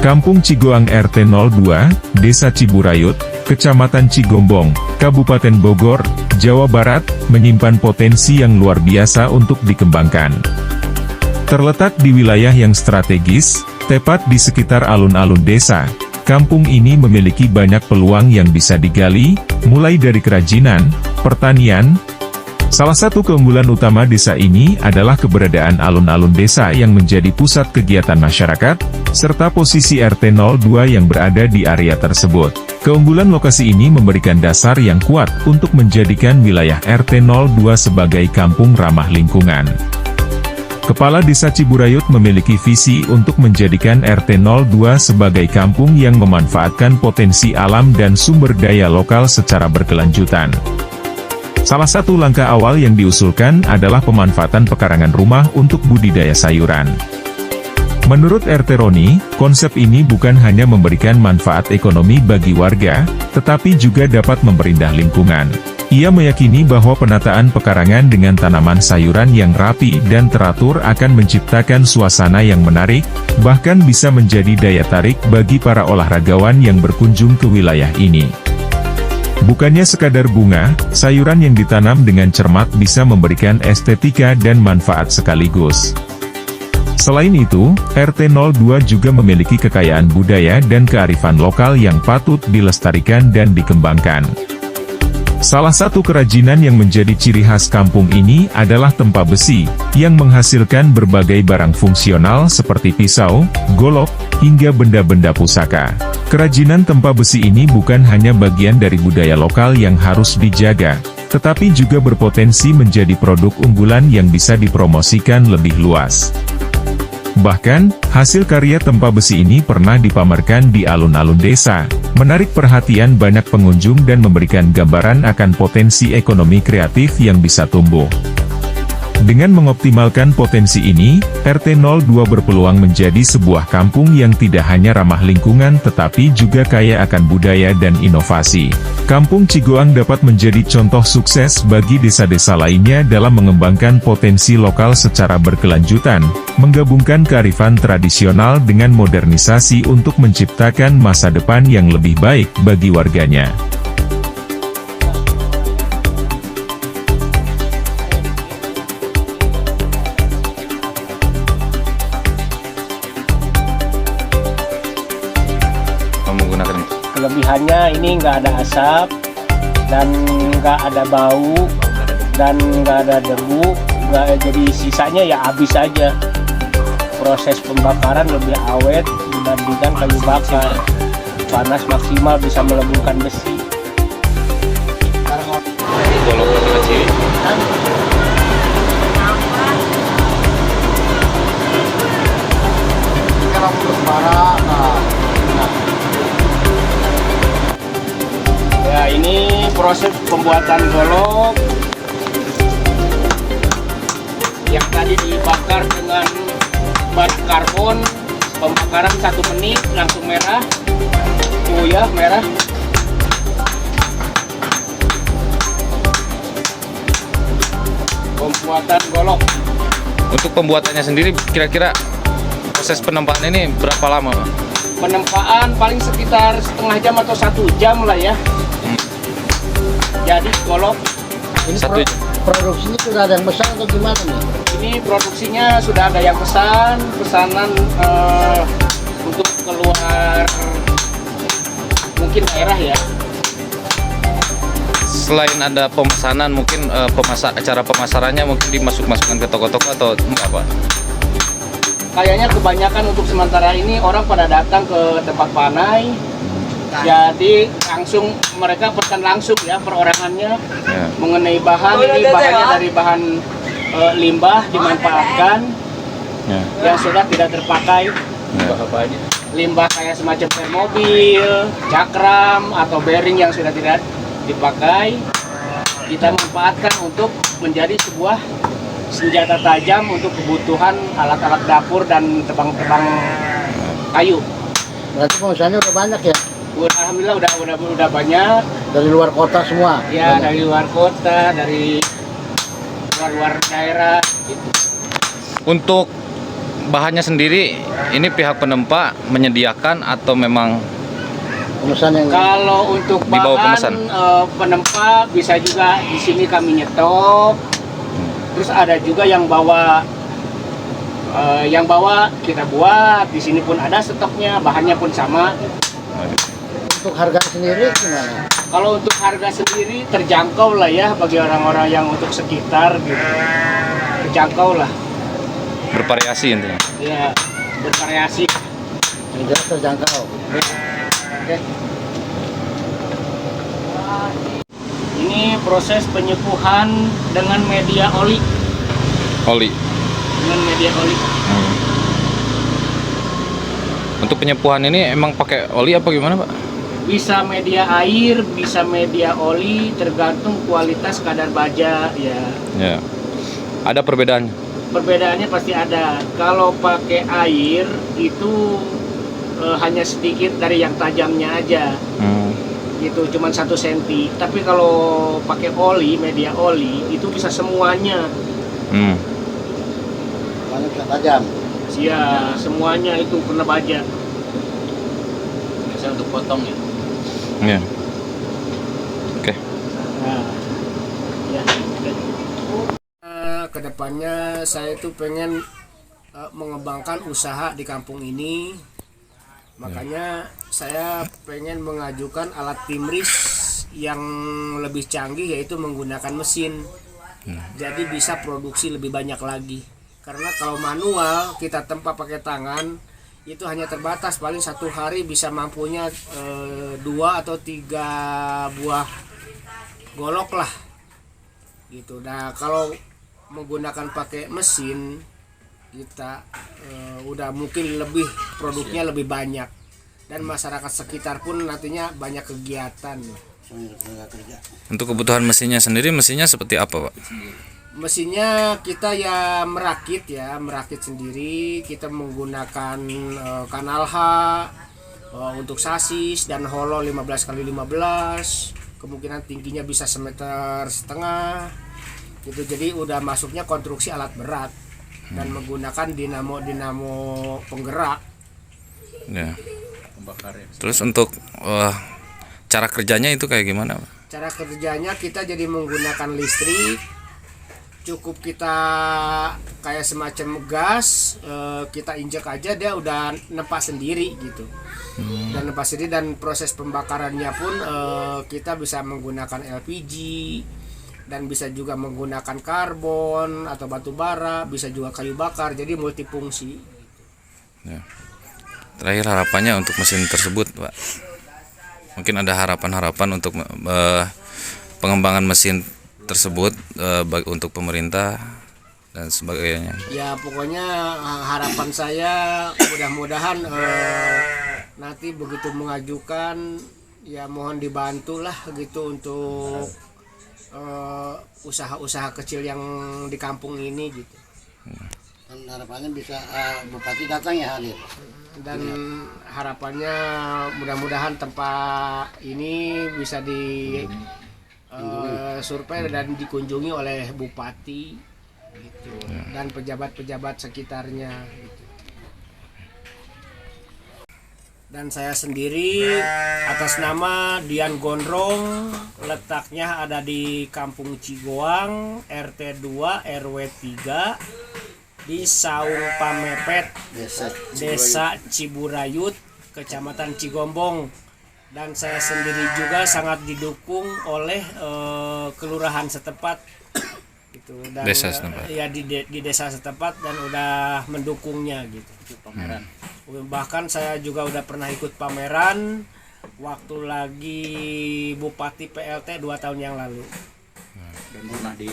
Kampung Cigoang RT 02, Desa Ciburayut, Kecamatan Cigombong, Kabupaten Bogor, Jawa Barat, menyimpan potensi yang luar biasa untuk dikembangkan. Terletak di wilayah yang strategis, tepat di sekitar alun-alun desa, kampung ini memiliki banyak peluang yang bisa digali, mulai dari kerajinan, pertanian. Salah satu keunggulan utama desa ini adalah keberadaan alun-alun desa yang menjadi pusat kegiatan masyarakat, serta posisi RT 02 yang berada di area tersebut. Keunggulan lokasi ini memberikan dasar yang kuat untuk menjadikan wilayah RT 02 sebagai kampung ramah lingkungan. Kepala Desa Ciburayut memiliki visi untuk menjadikan RT 02 sebagai kampung yang memanfaatkan potensi alam dan sumber daya lokal secara berkelanjutan. Salah satu langkah awal yang diusulkan adalah pemanfaatan pekarangan rumah untuk budidaya sayuran. Menurut RT Roni, konsep ini bukan hanya memberikan manfaat ekonomi bagi warga, tetapi juga dapat memperindah lingkungan. Ia meyakini bahwa penataan pekarangan dengan tanaman sayuran yang rapi dan teratur akan menciptakan suasana yang menarik, bahkan bisa menjadi daya tarik bagi para olahragawan yang berkunjung ke wilayah ini. Bukannya sekadar bunga, sayuran yang ditanam dengan cermat bisa memberikan estetika dan manfaat sekaligus. Selain itu, RT 02 juga memiliki kekayaan budaya dan kearifan lokal yang patut dilestarikan dan dikembangkan. Salah satu kerajinan yang menjadi ciri khas kampung ini adalah tempa besi, yang menghasilkan berbagai barang fungsional seperti pisau, golok, hingga benda-benda pusaka. Kerajinan tempa besi ini bukan hanya bagian dari budaya lokal yang harus dijaga, tetapi juga berpotensi menjadi produk unggulan yang bisa dipromosikan lebih luas. Bahkan, hasil karya tempa besi ini pernah dipamerkan di alun-alun desa, menarik perhatian banyak pengunjung dan memberikan gambaran akan potensi ekonomi kreatif yang bisa tumbuh. Dengan mengoptimalkan potensi ini, RT 02 berpeluang menjadi sebuah kampung yang tidak hanya ramah lingkungan tetapi juga kaya akan budaya dan inovasi. Kampung Cigoang dapat menjadi contoh sukses bagi desa-desa lainnya dalam mengembangkan potensi lokal secara berkelanjutan, menggabungkan kearifan tradisional dengan modernisasi untuk menciptakan masa depan yang lebih baik bagi warganya. Kelebihannya ini nggak ada asap dan nggak ada bau dan nggak ada debu, jadi sisanya ya habis aja. Proses pembakaran lebih awet dibandingkan kayu bakar. Panas maksimal bisa meleburkan besi. Ya, ini proses pembuatan golok yang tadi dibakar dengan bara karbon. Pembakaran 1 menit langsung merah. Oh ya, merah. Pembuatan golok. Untuk pembuatannya sendiri kira-kira proses penempaan ini berapa lama, Pak? Penempaan paling sekitar setengah jam atau 1 jam lah ya. Jadi golok ini produksinya sudah ada yang pesan atau gimana nih? Ini produksinya sudah ada yang pesanan untuk keluar mungkin daerah ya. Selain ada pemesanan, mungkin cara pemasarannya mungkin dimasukkan ke toko-toko atau enggak, Pak? Kayaknya kebanyakan untuk sementara ini orang pada datang ke tempat panai. Jadi langsung mereka pesan langsung ya perorangannya ya. Mengenai bahan, ini bahannya dari bahan limbah dimanfaatkan ya. Yang sudah tidak terpakai ya. Limbah kayak semacam ban mobil, cakram atau bearing yang sudah tidak dipakai kita manfaatkan untuk menjadi sebuah senjata tajam untuk kebutuhan alat-alat dapur dan tebang-tebang kayu. Berarti pemesannya udah banyak ya? Alhamdulillah udah banyak. Dari luar kota semua? Ya, banyak. Dari luar kota, dari luar daerah gitu. Untuk bahannya sendiri ini pihak penempa menyediakan atau memang Pemesan yang Kalau untuk Di bawah bahan pemesan. penempa bisa juga di sini kami nyetok. Terus ada juga yang bawa kita buat. Di sini pun ada stoknya, bahannya pun sama. untuk harga sendiri gimana? Kalau untuk harga sendiri terjangkau lah ya bagi orang-orang yang untuk sekitar gitu. Terjangkau lah. bervariasi intinya? Ya, bervariasi. Yang jelas terjangkau. Oke. Ini proses penyepuhan dengan media oli. Oli. Dengan media oli. Untuk penyepuhan ini emang pakai oli apa gimana, Pak? Bisa media air, bisa media oli, tergantung kualitas kadar baja ya. Ya. Ada perbedaannya? Perbedaannya pasti ada. Kalau pakai air itu hanya sedikit dari yang tajamnya aja. Gitu, cuman 1 cm. Tapi kalau pakai oli, media oli itu bisa semuanya. Banyak bisa tajam. Ya, semuanya itu kena baja. Biasa untuk potong ya. Ya. Oke. Nah, ya. Kedepannya saya itu pengen mengembangkan usaha di kampung ini. Makanya saya pengen mengajukan alat timris yang lebih canggih, yaitu menggunakan mesin. Jadi bisa produksi lebih banyak lagi. Karena kalau manual kita tempa pakai tangan itu hanya terbatas, paling 1 hari bisa mampunya 2 atau 3 buah golok lah gitu. Nah kalau menggunakan pakai mesin kita udah mungkin lebih produknya lebih banyak, dan masyarakat sekitar pun nantinya banyak kegiatan. Untuk kebutuhan mesinnya sendiri, mesinnya seperti apa, Pak? Mesinnya kita ya merakit sendiri. Kita menggunakan kanal H untuk sasis dan holo 15x15. Kemungkinan tingginya bisa 1,5 meter gitu. Jadi udah masuknya konstruksi alat berat dan menggunakan dinamo penggerak. Ya. Terus untuk cara kerjanya itu kayak gimana, Pak? Cara kerjanya kita jadi menggunakan listrik. Cukup kita kayak semacam gas, kita injek aja dia udah nempa sendiri gitu. Dan nempa sendiri, dan proses pembakarannya pun kita bisa menggunakan LPG dan bisa juga menggunakan karbon atau batu bara, bisa juga kayu bakar, jadi multifungsi. Ya. Terakhir harapannya untuk mesin tersebut, Pak. Mungkin ada harapan-harapan untuk pengembangan mesin tersebut untuk pemerintah dan sebagainya. Ya pokoknya harapan saya mudah-mudahan nanti begitu mengajukan ya mohon dibantulah gitu untuk usaha-usaha kecil yang di kampung ini gitu. Dan harapannya bisa bupati datang ya hadir. Dan harapannya mudah-mudahan tempat ini bisa di survei dan dikunjungi oleh bupati gitu, dan pejabat-pejabat sekitarnya gitu. Dan saya sendiri atas nama Dian Gondrong, letaknya ada di Kampung Cigoang, RT 2 RW 3 di Saung Pamepet, Desa Ciburayut, Kecamatan Cigombong. Dan saya sendiri juga sangat didukung oleh kelurahan setempat gitu, dan Desa setempat. Ya di desa setempat, dan udah mendukungnya gitu. Pameran. Bahkan saya juga udah pernah ikut pameran waktu lagi Bupati PLT 2 tahun yang lalu. Dan pernah di